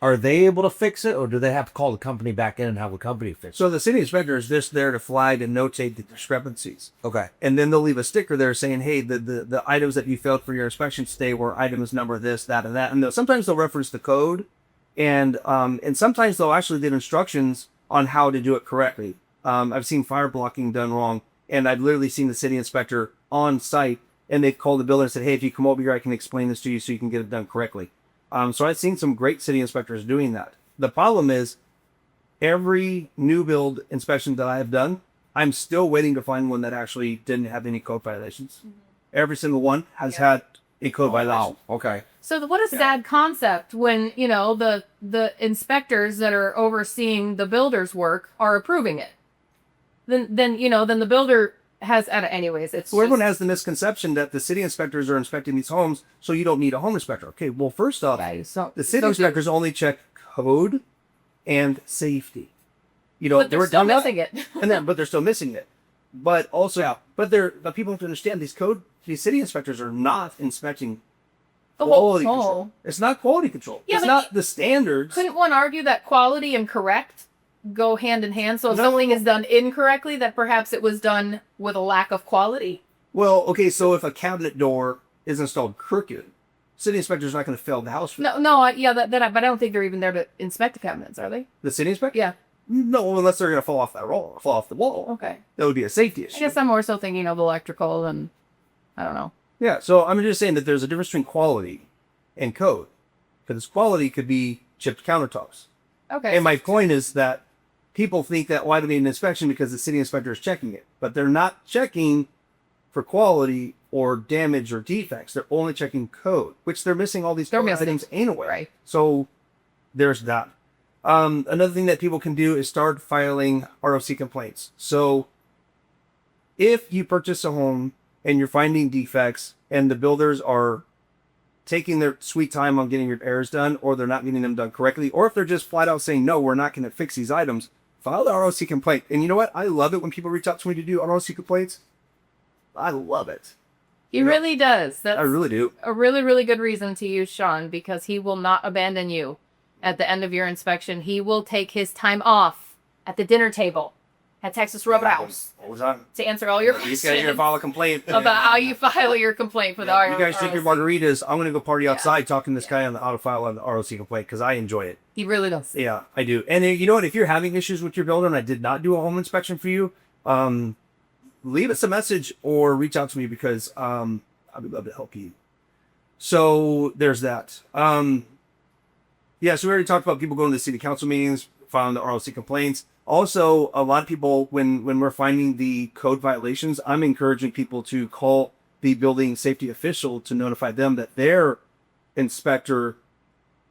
are they able to fix it, or do they have to call the company back in and have the company fix it? So the city inspector is just there to flag and notate the discrepancies. Okay. And then they'll leave a sticker there saying, hey, the items that you failed for your inspection today were items number this, that, and that. And sometimes they'll reference the code, and sometimes they'll actually give instructions on how to do it correctly. I've seen fire blocking done wrong. And I've literally seen the city inspector on site, and they called the builder and said, hey, if you come over here, I can explain this to you so you can get it done correctly. So I've seen some great city inspectors doing that. The problem is every new build inspection that I have done, I'm still waiting to find one that actually didn't have any code violations. Mm-hmm. Every single one has had a code violation. Wow. Okay. So what a sad concept when, the inspectors that are overseeing the builder's work are approving it. Then the builder has, anyways, it's So everyone has the misconception that the city inspectors are inspecting these homes, so you don't need a home inspector. Okay, well, first off, the city inspectors only check code and safety. You know, but they're still missing it. but they're still missing it. But also, but people have to understand these city inspectors are not inspecting quality control. It's not quality control. Yeah, it's not the standards. Couldn't one argue that quality and correct go hand in hand? So if something is done incorrectly, that perhaps it was done with a lack of quality. Well, okay, so if a cabinet door is installed crooked, city inspector's not going to fail the house for that. But I don't think they're even there to inspect the cabinets, are they? The city inspector? Yeah. No, unless they're going to fall off the wall. Okay. That would be a safety issue. I guess I'm more so thinking of electrical and I don't know. Yeah, so I'm just saying that there's a difference between quality and code. Because quality could be chipped countertops. Okay. And my point is that people think that why do they need an inspection because the city inspector is checking it. But they're not checking for quality or damage or defects. They're only checking code, which they're missing all these code items anyway. Right. So there's that. Another thing that people can do is start filing ROC complaints. So if you purchase a home and you're finding defects and the builders are taking their sweet time on getting repairs done, or they're not getting them done correctly, or if they're just flat out saying, no, we're not going to fix these items, file the ROC complaint. And you know what? I love it when people reach out to me to do ROC complaints. I love it. He really does. That's I really do. a really, really good reason to use Sean, because he will not abandon you at the end of your inspection. He will take his time off at the dinner table at Texas Roadhouse to answer all your questions. These guys are going to file a complaint about how you file your complaint for the ROC. You guys drink your margaritas. I'm going to go party outside talking to this guy on how to file an ROC complaint because I enjoy it. He really does. Yeah, I do. And you know what? If you're having issues with your builder and I did not do a home inspection for you, leave us a message or reach out to me because I would love to help you. So there's that. Yeah, so we already talked about people going to the city council meetings, filing the ROC complaints. Also, a lot of people, when we're finding the code violations, I'm encouraging people to call the building safety official to notify them that their inspector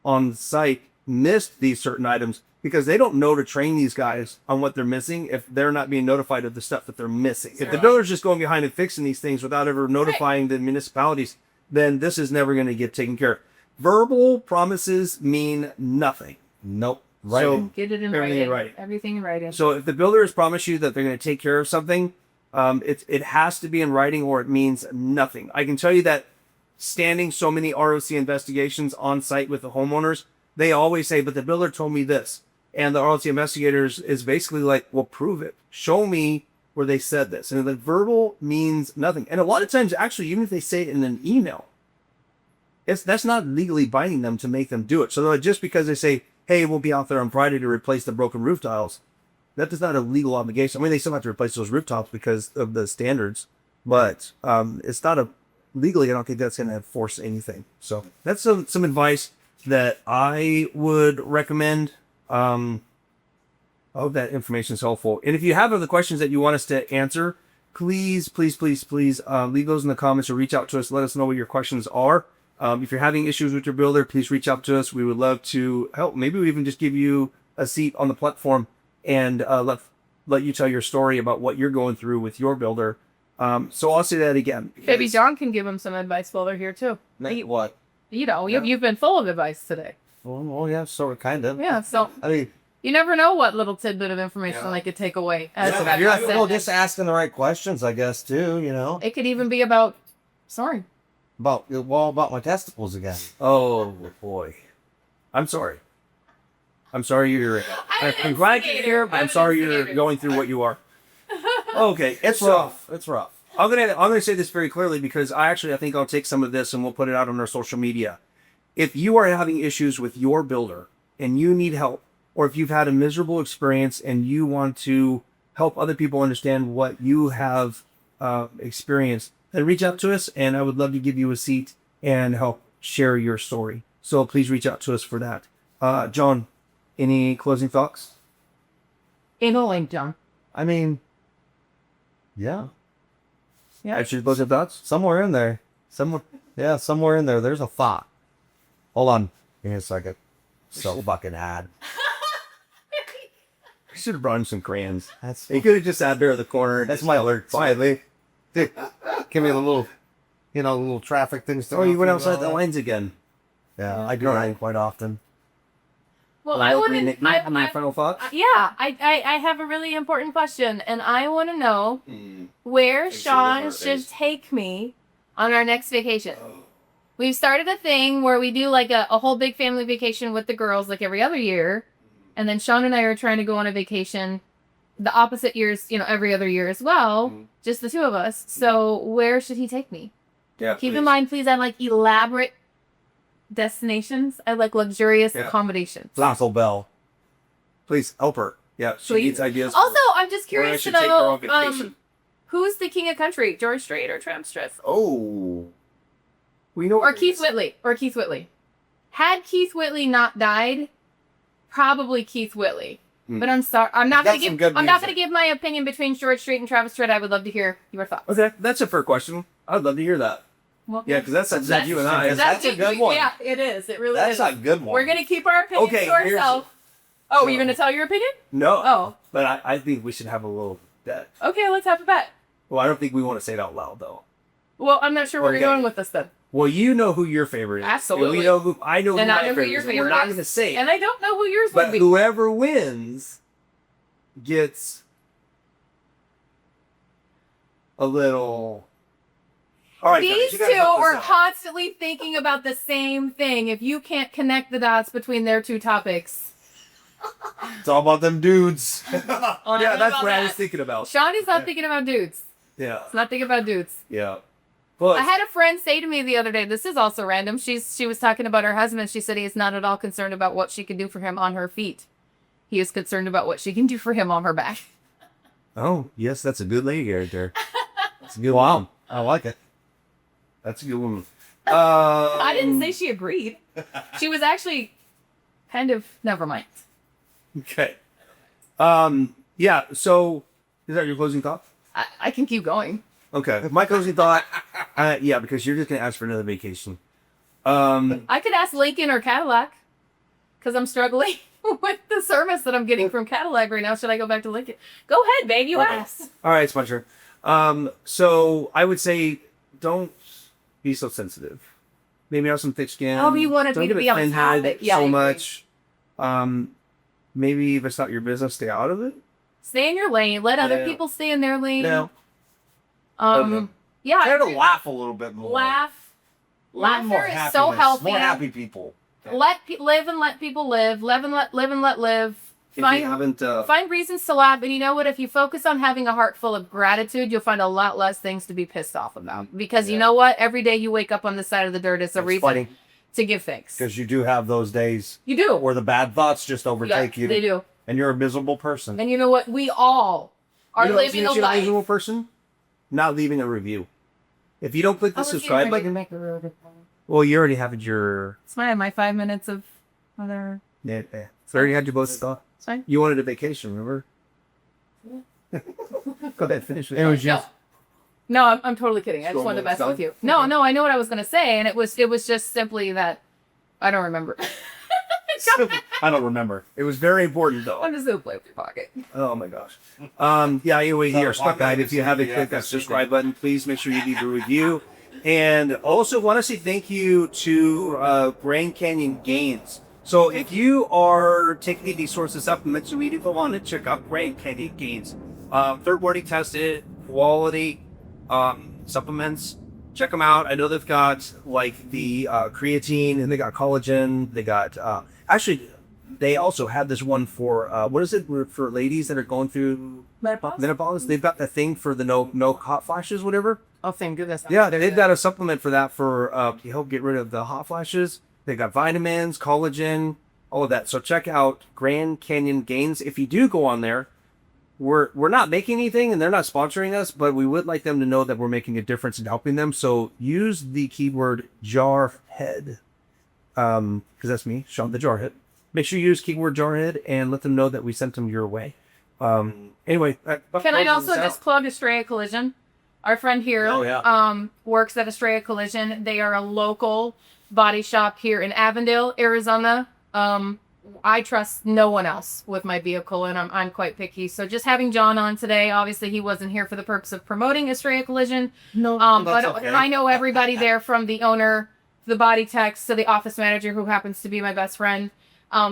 on site missed these certain items, because they don't know to train these guys on what they're missing if they're not being notified of the stuff that they're missing. If the builder's just going behind and fixing these things without ever notifying the municipalities, then this is never going to get taken care of. Verbal promises mean nothing. Nope. Right. So get it in writing. Everything in writing. So if the builder has promised you that they're going to take care of something, it has to be in writing or it means nothing. I can tell you that standing so many ROC investigations on site with the homeowners, they always say, but the builder told me this. And the ROC investigators is basically like, well, prove it. Show me where they said this. And the verbal means nothing. And a lot of times, actually, even if they say it in an email, that's not legally binding them to make them do it. So just because they say, hey, we'll be out there on Friday to replace the broken roof tiles, that is not a legal obligation. I mean, they still have to replace those rooftops because of the standards, but it's not legally, I don't think that's going to force anything. So that's some advice that I would recommend. I hope that information is helpful. And if you have other questions that you want us to answer, please leave those in the comments or reach out to us. Let us know what your questions are. If you're having issues with your builder, please reach out to us. We would love to help. Maybe we even just give you a seat on the platform and let you tell your story about what you're going through with your builder. So I'll say that again. Maybe John can give him some advice while they're here too. What? You know, you've been full of advice today. Well, yeah, sort of, kind of. Yeah, so I mean, you never know what little tidbit of information they could take away. Just asking the right questions, I guess, too. You know, it could even be about. Sorry. About my testicles again. Oh boy, I'm sorry. I'm sorry you're. I'm glad you're here. I'm sorry you're going through what you are. Okay, it's rough. It's rough. I'm gonna say this very clearly because I think I'll take some of this and we'll put it out on our social media. If you are having issues with your builder and you need help, or if you've had a miserable experience and you want to help other people understand what you have experienced, then reach out to us and I would love to give you a seat and help share your story. So please reach out to us for that. John, any closing thoughts? Ain't no link, John. I mean, yeah. Actually, closing thoughts? Somewhere in there. Somewhere in there, there's a thought. Hold on. Give me a second. So fucking ad. I should have brought him some crayons. That's He could have just sat there in the corner. that's my alert. Quietly. Dude, give me the little, little traffic things. Oh, you went outside the lines again. Yeah, I do that quite often. Well, I wouldn't. My final thoughts. Yeah, I have a really important question, and I want to know where Sean should take me on our next vacation. We've started a thing where we do like a whole big family vacation with the girls like every other year, and then Sean and I are trying to go on a vacation the opposite years, every other year as well, just the two of us. So where should he take me? Yeah. Keep in mind, please, I like elaborate destinations. I like luxurious accommodations. Taco Bell. Please help her. Yeah, she Please. needs ideas. Also, I'm just where I curious to should take her on know, vacation. who's the king of country? George Strait or Tramp Stress? Oh. We know. Or Keith Whitley. Had Keith Whitley not died, probably Keith Whitley. But I'm sorry, I'm not gonna give my opinion between George Strait and Travis Strait. I would love to hear your thoughts. Okay, that's a fair question. I'd love to hear that. Well, Yeah, because that's you and I. That's a good one. Yeah, it is. It really That's is. a good one. We're gonna keep our opinions Okay, to ourselves. Oh, you're gonna tell your opinion? No. Oh. But I think we should have a little bet. Okay, let's have a bet. Well, I don't think we want to say it out loud though. Well, I'm not sure where Okay. you're going with this then. Well, you know who your favorite is. Absolutely. We know who I know. And who I my know who favorite your is, and favorite We're not is. going to say it. And I don't know who yours But would be. whoever wins gets a little. All right, These guys, you gotta two help us are out. constantly thinking about the same thing. If you can't connect the dots between their two topics. It's all about them dudes. Yeah, that's what I was thinking about. Sean is not thinking about dudes. Yeah, He's not thinking about dudes. yeah. But I had a friend say to me the other day, this is also random. She was talking about her husband. She said he is not at all concerned about what she can do for him on her feet. He is concerned about what she can do for him on her back. oh yes, that's a good lady right there. That's a good one. I like it. That's a good woman. I didn't say she agreed. She was actually kind of, never mind. Okay. Yeah. So, is that your closing thought? I can keep going. Okay. My closing thought. Yeah, because you're just gonna ask for another vacation. I could ask Lincoln or Cadillac because I'm struggling with the service that I'm getting from Cadillac right now. Should I go back to Lincoln? Go ahead, babe. You asked. All right, it's my turn. So I would say don't be so sensitive. Maybe have some thick skin. Oh, you wanted Don't me to get be on offended topic. Yeah, I so agree. much. Maybe if it's not your business, stay out of it. Stay in your lane. Let other Yeah. people stay in their lane. No. Yeah. Try to laugh a little bit more. Laugh. More Laughter is happiness. so healthy. More happy people. Live and let people live. Live and let live. If you haven't, Find reasons to laugh, and you know what? If you focus on having a heart full of gratitude, you'll find a lot less things to be pissed off about. Because you know what? Every day you wake up on the side of the dirt, it's a It's reason funny. to give thanks. Because you do have those days You do. where the bad thoughts just overtake you. They do. And you're a miserable person. And you know what? We all are you know what's living a makes you a life. miserable person? Not leaving a review. If you don't click the subscribe button, well, you already have your. It's my 5 minutes of other. Yeah, yeah. So already had your both stuff. It's fine. You wanted a vacation, remember? Go ahead, finish it. It was just. No, I'm totally kidding. I just wanted to mess with you. No, I know what I was gonna say, and it was just simply that I don't remember. I don't remember. It was very important, though. I'm just gonna play with your pocket. Oh my gosh. Yeah, anyway, here, Spot Guide, if you haven't clicked that subscribe button, please make sure you leave a review. And also want to say thank you to Grand Canyon Gains. So if you are taking these sorts of supplements, you really want to check out Grand Canyon Gains. Third-party tested, quality supplements. Check them out. I know they've got like the creatine, and they got collagen. They got actually, they also had this one for what is it for ladies that are going through menopause? They've got the thing for the no hot flashes, whatever. Oh, thank goodness. Yeah, they've got a supplement for that for to help get rid of the hot flashes. They got vitamins, collagen, all of that. So check out Grand Canyon Gains. If you do go on there, we're not making anything and they're not sponsoring us, but we would like them to know that we're making a difference in helping them. So use the keyword Jarhead, because that's me, Sean the Jarhead. Make sure you use keyword Jarhead and let them know that we sent them your way. Anyway, Can I also just plug Estrella Collision? Our friend here works at Estrella Collision. They are a local body shop here in Avondale, Arizona. I trust no one else with my vehicle, and I'm quite picky. So just having John on today, obviously he wasn't here for the purpose of promoting Estrella Collision. No, But okay. I know everybody there, from the owner, the body techs, to the office manager, who happens to be my best friend.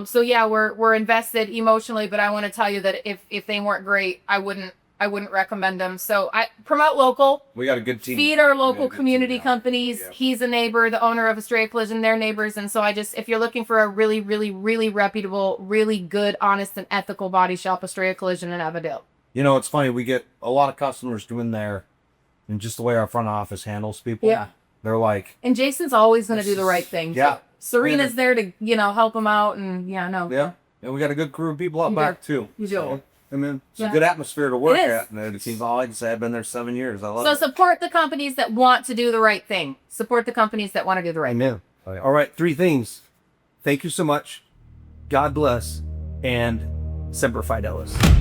So yeah, we're invested emotionally, but I want to tell you that if they weren't great, I wouldn't recommend them. So I promote local. We got a good team. Feed our local community now. companies. Yeah. He's a neighbor, the owner of Estrella Collision, their neighbors. And so if you're looking for a really, really, really reputable, really good, honest, and ethical body shop, Estrella Collision in Avondale. You know, it's funny. We get a lot of customers doing there, and just the way our front office handles people. Yeah. They're like, And Jason's always going to do the right thing. yeah. Serena's there to, help him out. And Yeah. And we got a good crew of people up You back, do. too. You do. I mean, it's Yeah. a good atmosphere to work It is. at. And it seems, like I said, I've been there 7 years. I love So it. support the companies that want to do the right thing. Support the companies that want to do the right thing. Amen. All right, 3 things. Thank you so much. God bless. And Semper Fidelis.